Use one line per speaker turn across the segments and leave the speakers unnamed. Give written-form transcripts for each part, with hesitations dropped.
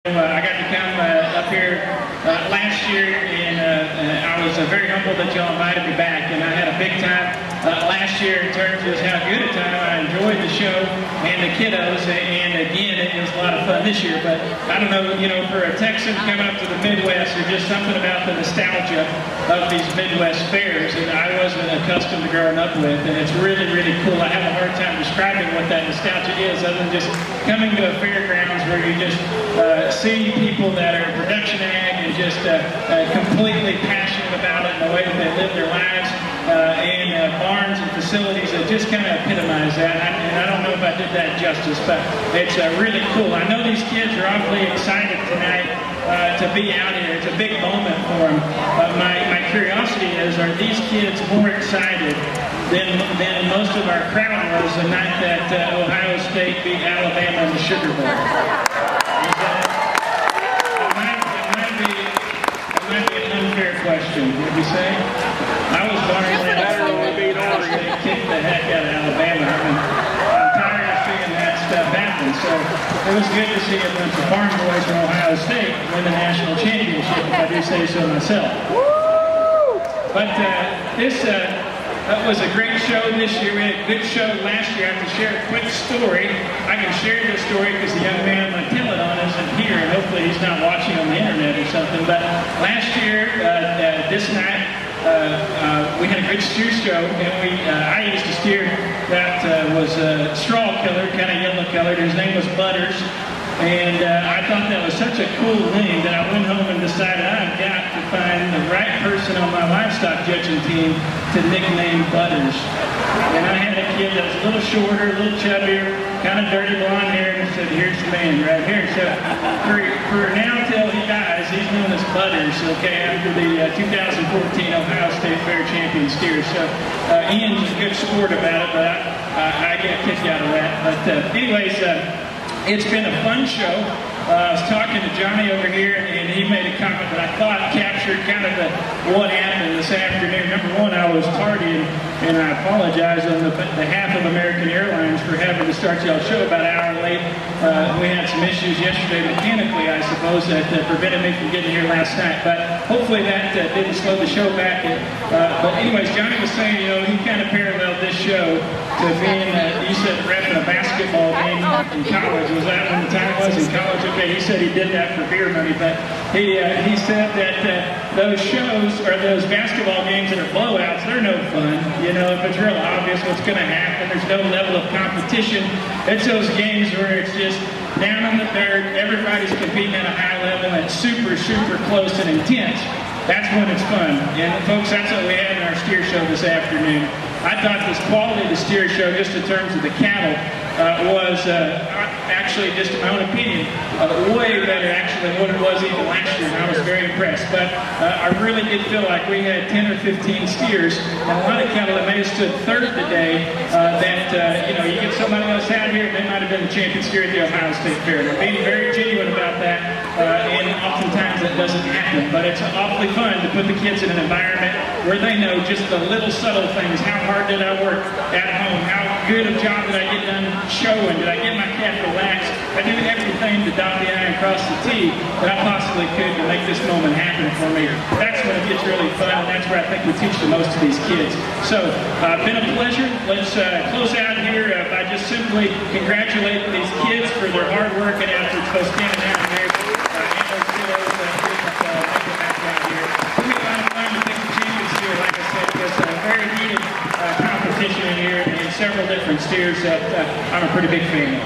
I got to come up here last year, and I was very humbled that y'all invited me back, and I had a big time last year in terms of how good a time I enjoyed the show and the kiddos, and again, it was a lot of fun this year. But I don't know, for a Texan coming up to the Midwest, there's just something about the nostalgia of these Midwest fairs that I wasn't accustomed to growing up with, and it's really, really cool. I have a hard time describing what that nostalgia is, other than just coming to a fairgrounds where you just see people that are production ag and just completely passionate about it and the way that they live their lives, and barns and facilities that just kind of epitomize that. And I don't know if I did that justice, but it's really cool. I know these kids are awfully excited tonight to be out here. It's a big moment for them. My curiosity is, are these kids more excited than most of our crowd was the night that Ohio State beat Alabama in the Sugar Bowl? It might be an unfair question, would you say? I was born and raised Ohio State kicked the heck out of Alabama. I'm tired of seeing that stuff happen. So it was good to see a bunch of farm boys from Ohio State win the national championship, if I do say so myself. But this was a great show this year. We had a good show last year. I have to share a quick story. I can share this story because the young man I'm going to tell it on isn't here, and hopefully he's not watching on the internet or something. But last year, this night, we had a good steer show, and I used a steer that was a straw colored, kind of yellow colored. His name was Butters. And I thought that was such a cool name that I went home and decided I've got to find the right person on my livestock judging team to nickname Butters. And I had a kid that was a little shorter, a little chubbier, kind of dirty blonde hair, and I said, here's the man right here. So for now till he dies, he's known as Butters, okay, after the 2014 Ohio State Fair champion steer. So Ian's a good sport about it, but I get a kick out of that. But anyways, it's been a fun show. I was talking to Johnny over here, and he made a comment that I thought captured kind of what happened this afternoon. Number one, I was tardy, and I apologize on behalf of American Airlines for having to start y'all's show about an hour late. We had some issues yesterday mechanically, I suppose, that prevented me from getting here last night. But hopefully that didn't slow the show back. But anyways, Johnny was saying, he kind of paralleled this show to being, you said, repping a basketball game in college. Was that when the time was in college? Okay, he said he did that for beer money, but he said that those shows or those basketball games that are blowouts, they're no fun. If it's real obvious what's going to happen, there's no level of competition. It's those games where it's just down on the dirt, everybody's competing at a high level, and it's super, super close and intense. That's when it's fun. And folks, that's what we had in our steer show this afternoon. I thought this quality of the steer show, just in terms of the cattle, was actually, just in my own opinion, way better actually than what it was even last year, and I was very impressed. But I really did feel like we had 10 or 15 steers, and a lot of cattle that may have stood third today, you get somebody else out here, they might have been the champion steer at the Ohio State Fair. They're being very genuine about that, and oftentimes that doesn't happen. But it's awfully fun to put the kids in an environment where they know just the little subtle things. How hard did I work at home? How good a job did I get done showing? Did I get my calf relaxed? I did everything to dot the I and cross the T that I possibly could to make this moment happen for me. That's when it gets really fun, and that's where I think we teach the most to these kids. So, been a pleasure. Let's close out here by just simply congratulating these kids for their hard work and efforts, both standing out there and those kiddos that didn't make it back out here. It'll be a lot of fun to pick the champions here, like I said, because very heated competition in here and several different steers that I'm a pretty big fan of.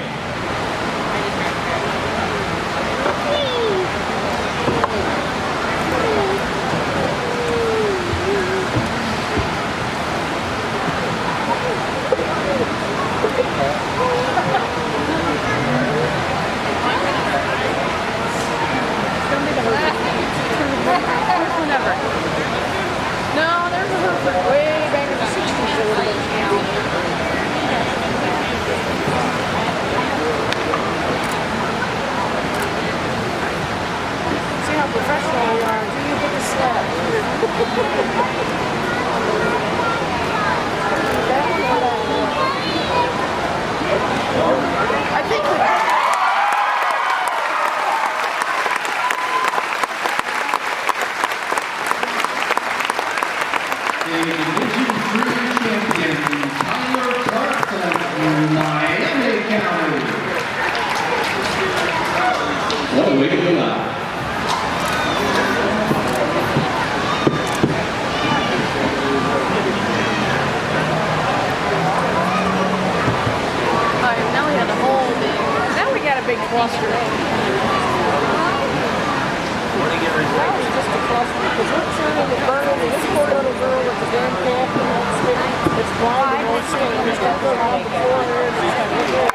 No, there's a Hereford way back in the 60s. See how professional we are. Do you get a sled? I think
What a way to go out.
Alright, now we got the whole big. Now we got a big cluster. That was just a cluster because we're turning the burner. This poor little girl with the damn cap and it's blind and it's skinny. It's got to go around the floor.